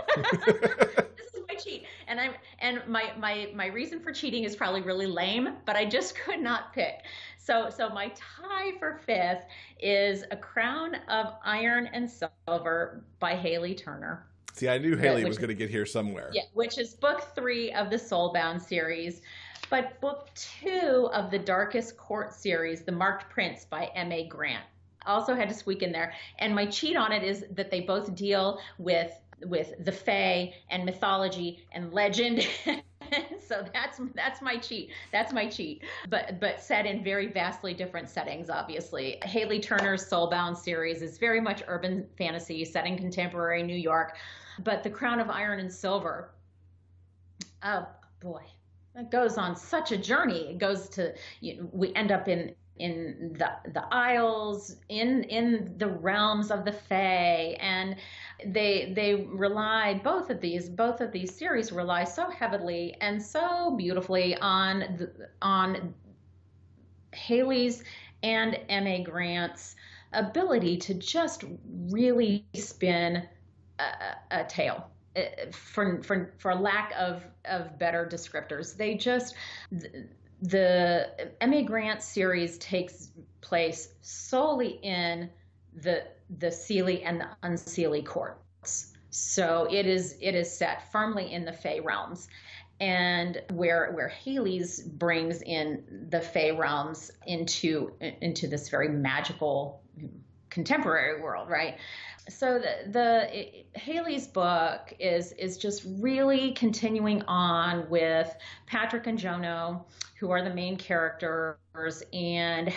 Cheat, and my reason for cheating is probably really lame, but I just could not pick. So my tie for 5th is A Crown of Iron and Silver by Haley Turner. See, I knew Haley was going to get here somewhere. Yeah, which is book 3 of the Soulbound series, but book 2 of the Darkest Court series, The Marked Prince by M.A. Grant. Also had to squeak in there, and my cheat on it is that they both deal with the Fae and mythology and legend. So that's my cheat. That's my cheat. But set in very vastly different settings, obviously. Haley Turner's Soulbound series is very much urban fantasy set in contemporary New York. But The Crown of Iron and Silver, oh boy, it goes on such a journey. It goes to, we end up in the Isles, in the realms of the Fae, and they rely both of these series rely so heavily and so beautifully on Haley's and M.A. Grant's ability to just really spin a tale. For lack of better descriptors, they just the M.A. Grant series takes place solely in the Seelie and the Unseelie courts. So it is set firmly in the Fae realms, and where Haley's brings in the Fae realms into this very magical contemporary world, right? So the Haley's book is just really continuing on with Patrick and Jono, who are the main characters, and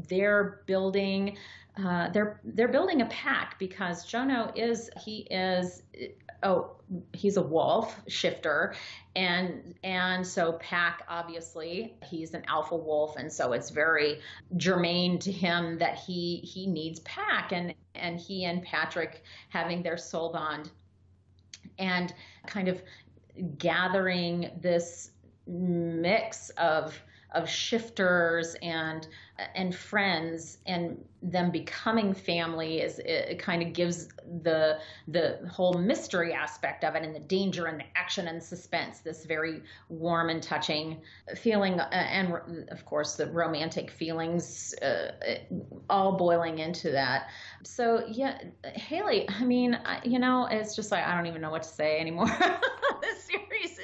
they're building a pack, because Jono he's a wolf shifter, and so Pack, obviously he's an alpha wolf, and so it's very germane to him that he needs Pack, and he and Patrick having their soul bond and kind of gathering this mix of shifters and friends, and them becoming family, it kind of gives the whole mystery aspect of it, and the danger and the action and suspense, this very warm and touching feeling, and of course the romantic feelings, all boiling into that. So yeah, Haley, I mean, it's just like, I don't even know what to say anymore. This series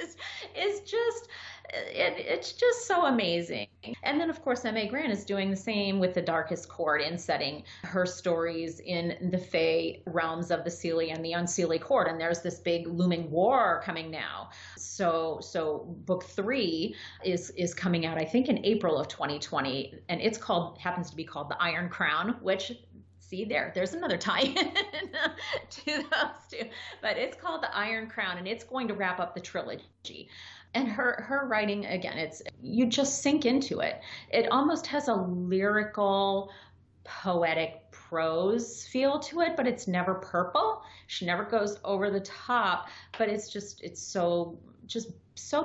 is just, it's just so amazing. And then of course M.A. Grant is doing the same with The Darkest Court, in setting her stories in the Fae realms of the Seelie and the Unseelie court, and there's this big looming war coming now. So book 3 is coming out, I think, in April of 2020, and happens to be called The Iron Crown, which, see, there's another tie-in to those two. But it's called The Iron Crown, and it's going to wrap up the trilogy. And her writing, again, you just sink into it. It almost has a lyrical, poetic prose feel to it, but it's never purple. She never goes over the top, but it's so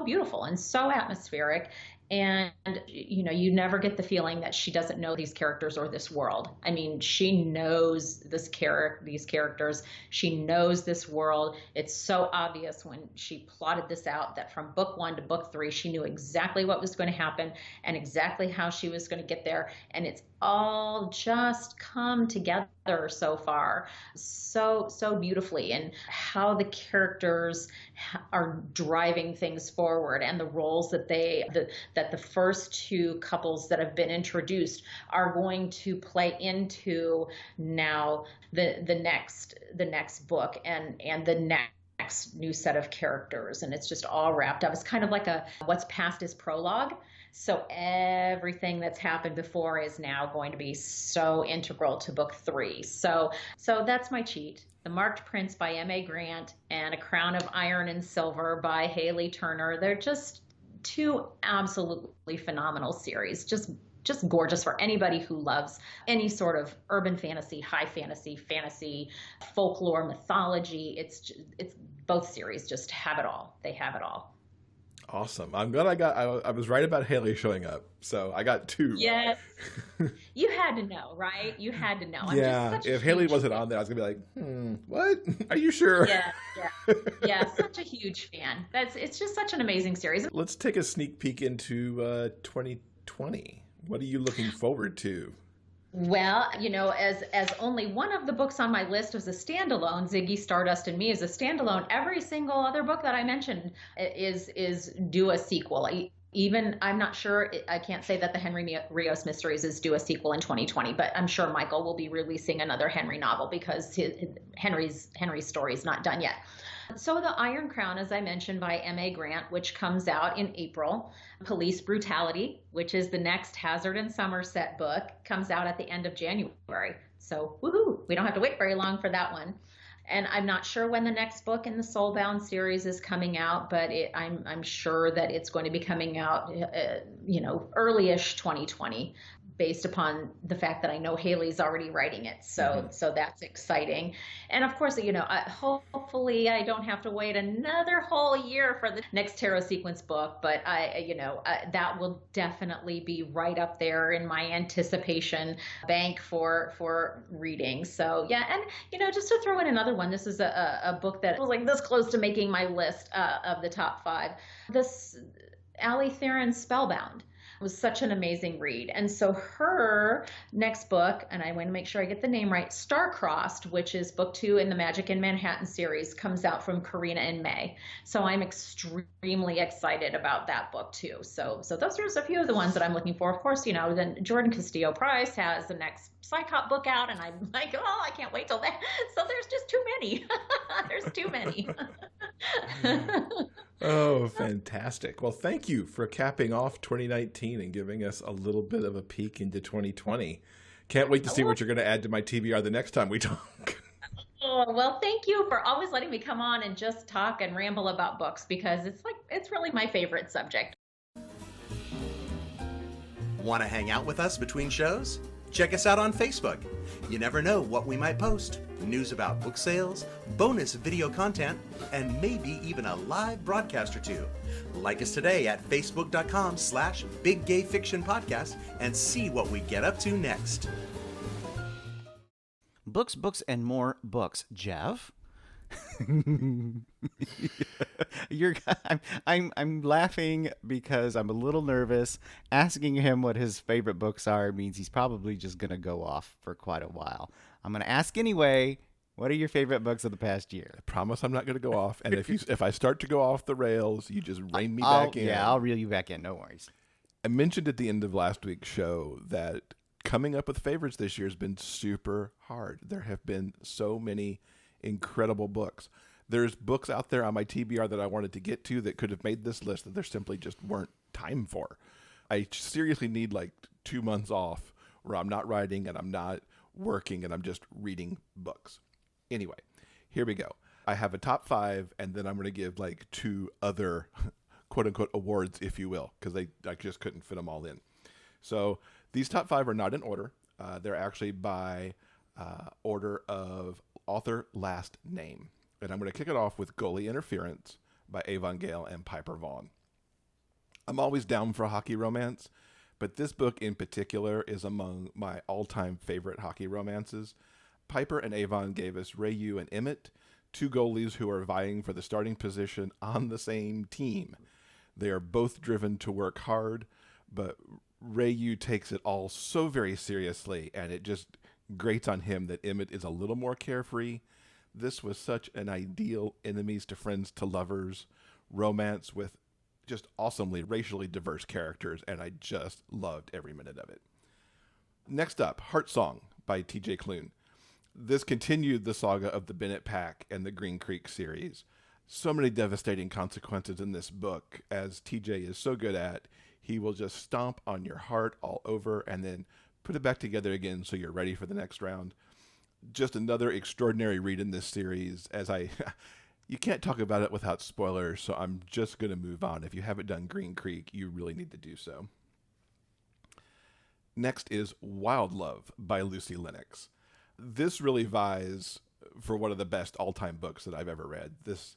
beautiful and so atmospheric. And, you never get the feeling that she doesn't know these characters or this world. I mean, she knows these characters. She knows this world. It's so obvious when she plotted this out that from book 1 to book 3, she knew exactly what was going to happen and exactly how she was going to get there. And it's all just come together so far so beautifully, and how the characters are driving things forward, and the roles that the first 2 couples that have been introduced are going to play into now the next book and the next new set of characters, and it's just all wrapped up. It's kind of like what's past is prologue. So everything that's happened before is now going to be so integral to book 3. So that's my cheat. The Marked Prince by M.A. Grant and A Crown of Iron and Silver by Haley Turner. They're just 2 absolutely phenomenal series. Just gorgeous for anybody who loves any sort of urban fantasy, high fantasy, folklore, mythology. It's both series just have it all. They have it all. Awesome. I'm glad I was right about Haley showing up. So I got 2. Yes. You had to know, right? You had to know. Yeah. If Haley wasn't on there, I was going to be like, what? Are you sure? Yeah. Such a huge fan. It's just such an amazing series. Let's take a sneak peek into 2020. What are you looking forward to? Well, as only one of the books on my list was a standalone, Ziggy, Stardust, and Me is a standalone. Every single other book that I mentioned is due a sequel. Even, I'm not sure, I can't say that the Henry Rios Mysteries is due a sequel in 2020, but I'm sure Michael will be releasing another Henry novel, because Henry's story is not done yet. So The Iron Crown, as I mentioned, by M.A. Grant, which comes out in April. Police Brutality, which is the next Hazard and Somerset book, comes out at the end of January. So woohoo, we don't have to wait very long for that one. And I'm not sure when the next book in the Soulbound series is coming out, but I'm sure that it's going to be coming out, early-ish 2020. based upon the fact that I know Haley's already writing it. So that's exciting. And of course, hopefully I don't have to wait another whole year for the next tarot sequence book, but that will definitely be right up there in my anticipation bank for reading. So yeah, and just to throw in another one, this is a book that was like this close to making my list of the top 5. This Ali Theron's Spellbound was such an amazing read. And so her next book, and I want to make sure I get the name right, Star-Crossed, which is book 2 in the Magic in Manhattan series, comes out from Karina in May. So I'm extremely excited about that book too. So those are just a few of the ones that I'm looking for. Of course, then Jordan Castillo-Price has the next Psychop book out, and I'm like, oh, I can't wait till that. So there's just too many. There's too many. Oh, fantastic. Well, thank you for capping off 2019 and giving us a little bit of a peek into 2020. Can't wait to see what you're going to add to my TBR the next time we talk. Oh, well, thank you for always letting me come on and just talk and ramble about books, because it's really my favorite subject. Want to hang out with us between shows? Check us out on Facebook. You never know what we might post. News about book sales, bonus video content, and maybe even a live broadcast or two. Like us today at facebook.com/Big Gay Fiction Podcast and see what we get up to next. Books, and more books. Jeff? I'm laughing because I'm a little nervous. Asking him what his favorite books are means he's probably just gonna go off for quite a while. I'm gonna ask anyway. What are your favorite books of the past year? I promise I'm not going to go off. And if I start to go off the rails, you just rein me back in. Yeah, I'll reel you back in. No worries. I mentioned at the end of last week's show that coming up with favorites this year has been super hard. There have been so many incredible books. There's books out there on my TBR that I wanted to get to that could have made this list that there simply just weren't time for. I seriously need like 2 months off where I'm not writing and I'm not working and I'm just reading books. Anyway, here we go. I have a top 5, and then I'm going to give like 2 other quote-unquote awards, if you will, because I just couldn't fit them all in. So these top 5 are not in order. They're actually by order of author last name. And I'm going to kick it off with Goalie Interference by Avon Gale and Piper Vaughn. I'm always down for a hockey romance, but this book in particular is among my all-time favorite hockey romances. Piper and Avon gave us Rayu and Emmett, 2 goalies who are vying for the starting position on the same team. They are both driven to work hard, but Rayu takes it all so very seriously, and it just grates on him that Emmett is a little more carefree. This was such an ideal enemies to friends to lovers romance with just awesomely racially diverse characters, and I just loved every minute of it. Next up, Heart Song by T.J. Klune. This continued the saga of the Bennett Pack and the Green Creek series. So many devastating consequences in this book, as TJ is so good at. He will just stomp on your heart all over and then put it back together again so you're ready for the next round. Just another extraordinary read in this series, you can't talk about it without spoilers, so I'm just going to move on. If you haven't done Green Creek, you really need to do so. Next is Wild Love by Lucy Lennox. This really vies for one of the best all-time books that I've ever read. This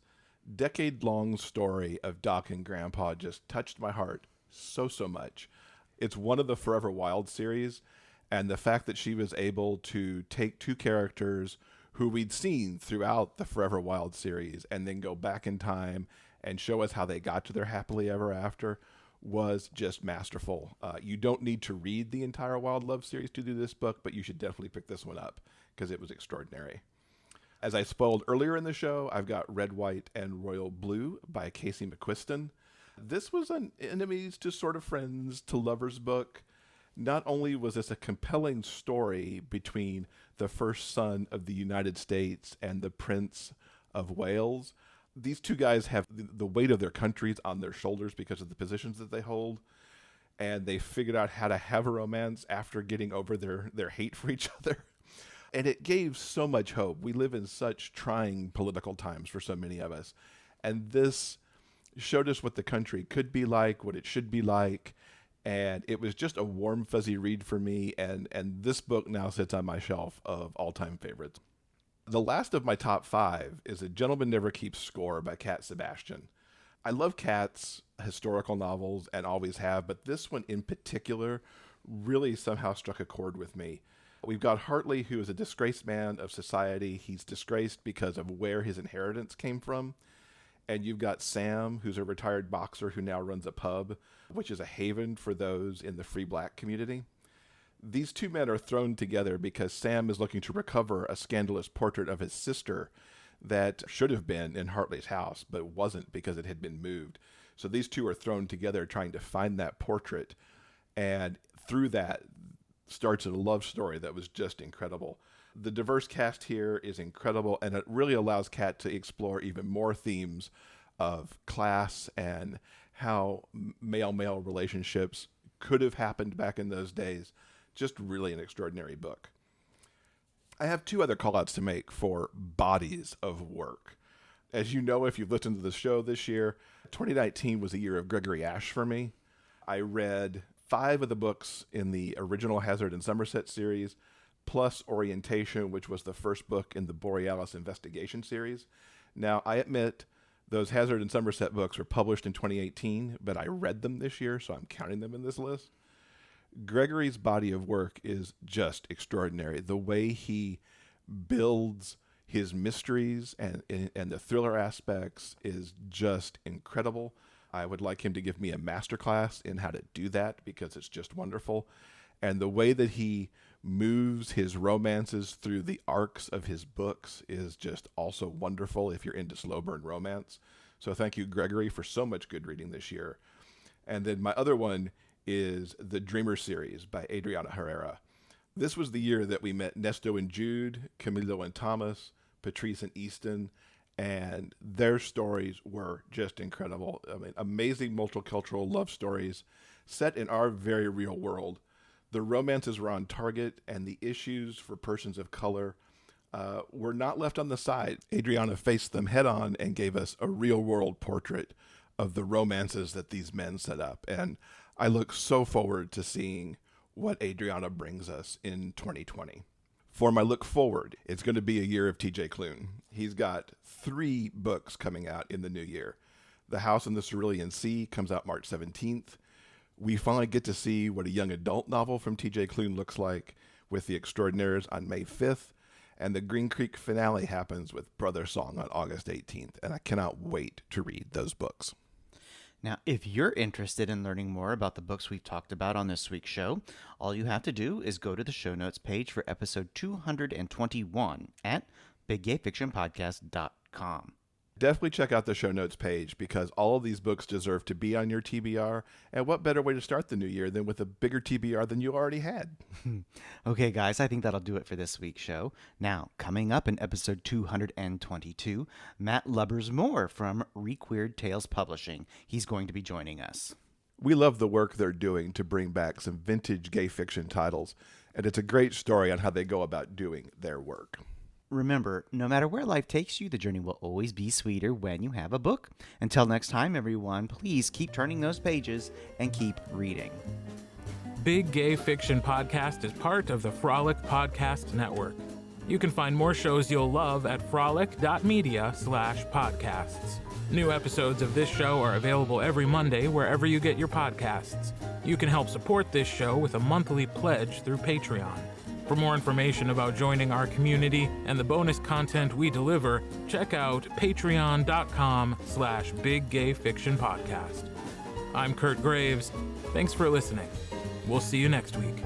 decade-long story of Doc and Grandpa just touched my heart so much. It's one of the Forever Wild series, and the fact that she was able to take 2 characters who we'd seen throughout the Forever Wild series and then go back in time and show us how they got to their happily ever after was just masterful. You don't need to read the entire Wild Love series to do this book, but you should definitely pick this one up because it was extraordinary. As I spoiled earlier in the show, I've got Red, White, and Royal Blue by Casey McQuiston. This was an enemies to sort of friends to lovers book. Not only was this a compelling story between the first son of the United States and the Prince of Wales, these 2 guys have the weight of their countries on their shoulders because of the positions that they hold, and they figured out how to have a romance after getting over their hate for each other. And it gave so much hope. We live in such trying political times for so many of us, and this showed us what the country could be like, what it should be like, And it was just a warm, fuzzy read for me, and this book now sits on my shelf of all-time favorites. The last of my top 5 is A Gentleman Never Keeps Score by Cat Sebastian. I love Cat's historical novels and always have, but this one in particular really somehow struck a chord with me. We've got Hartley, who is a disgraced man of society. He's disgraced because of where his inheritance came from. And you've got Sam, who's a retired boxer who now runs a pub, which is a haven for those in the free black community. These two men are thrown together because Sam is looking to recover a scandalous portrait of his sister that should have been in Hartley's house, but wasn't because it had been moved. So these two are thrown together trying to find that portrait. And through that starts a love story that was just incredible. The diverse cast here is incredible, and it really allows Kat to explore even more themes of class and how male-male relationships could have happened back in those days. Just really an extraordinary book. I have 2 other call-outs to make for bodies of work. As you know, if you've listened to the show this year, 2019 was a year of Gregory Ashe for me. I read 5 of the books in the original Hazard and Somerset series, plus Orientation, which was the first book in the Borealis investigation series. Now, I admit those Hazard and Somerset books were published in 2018, but I read them this year, so I'm counting them in this list. Gregory's body of work is just extraordinary. The way he builds his mysteries and the thriller aspects is just incredible. I would like him to give me a masterclass in how to do that because it's just wonderful. And the way that he moves his romances through the arcs of his books is just also wonderful if you're into slow burn romance. So thank you, Gregory, for so much good reading this year. And then my other one is the Dreamer series by Adriana Herrera. This was the year that we met Nesto and Jude, Camilo and Thomas, Patrice and Easton, and their stories were just incredible. I mean, amazing multicultural love stories set in our very real world. The romances were on target, and the issues for persons of color were not left on the side. Adriana faced them head on and gave us a real-world portrait of the romances that these men set up. And I look so forward to seeing what Adriana brings us in 2020. For my look forward, it's going to be a year of TJ Klune. He's got 3 books coming out in the new year. The House in the Cerulean Sea comes out March 17th. We finally get to see what a young adult novel from TJ Klune looks like with The Extraordinaires on May 5th. And the Green Creek finale happens with Brother Song on August 18th. And I cannot wait to read those books. Now, if you're interested in learning more about the books we've talked about on this week's show, all you have to do is go to the show notes page for episode 221 at biggayfictionpodcast.com. Definitely check out the show notes page because all of these books deserve to be on your TBR. And what better way to start the new year than with a bigger TBR than you already had? Okay, guys, I think that'll do it for this week's show. Now, coming up in episode 222, Matt Lubbers Moore from Requeered Tales Publishing. He's going to be joining us. We love the work they're doing to bring back some vintage gay fiction titles, and it's a great story on how they go about doing their work. Remember, no matter where life takes you, the journey will always be sweeter when you have a book. Until next time, everyone, please keep turning those pages and keep reading. Big Gay Fiction Podcast is part of the Frolic Podcast Network. You can find more shows you'll love at frolic.media/podcasts. New episodes of this show are available every Monday wherever you get your podcasts. You can help support this show with a monthly pledge through Patreon. For more information about joining our community and the bonus content we deliver, check out patreon.com/biggayfictionpodcast. I'm Kurt Graves. Thanks for listening. We'll see you next week.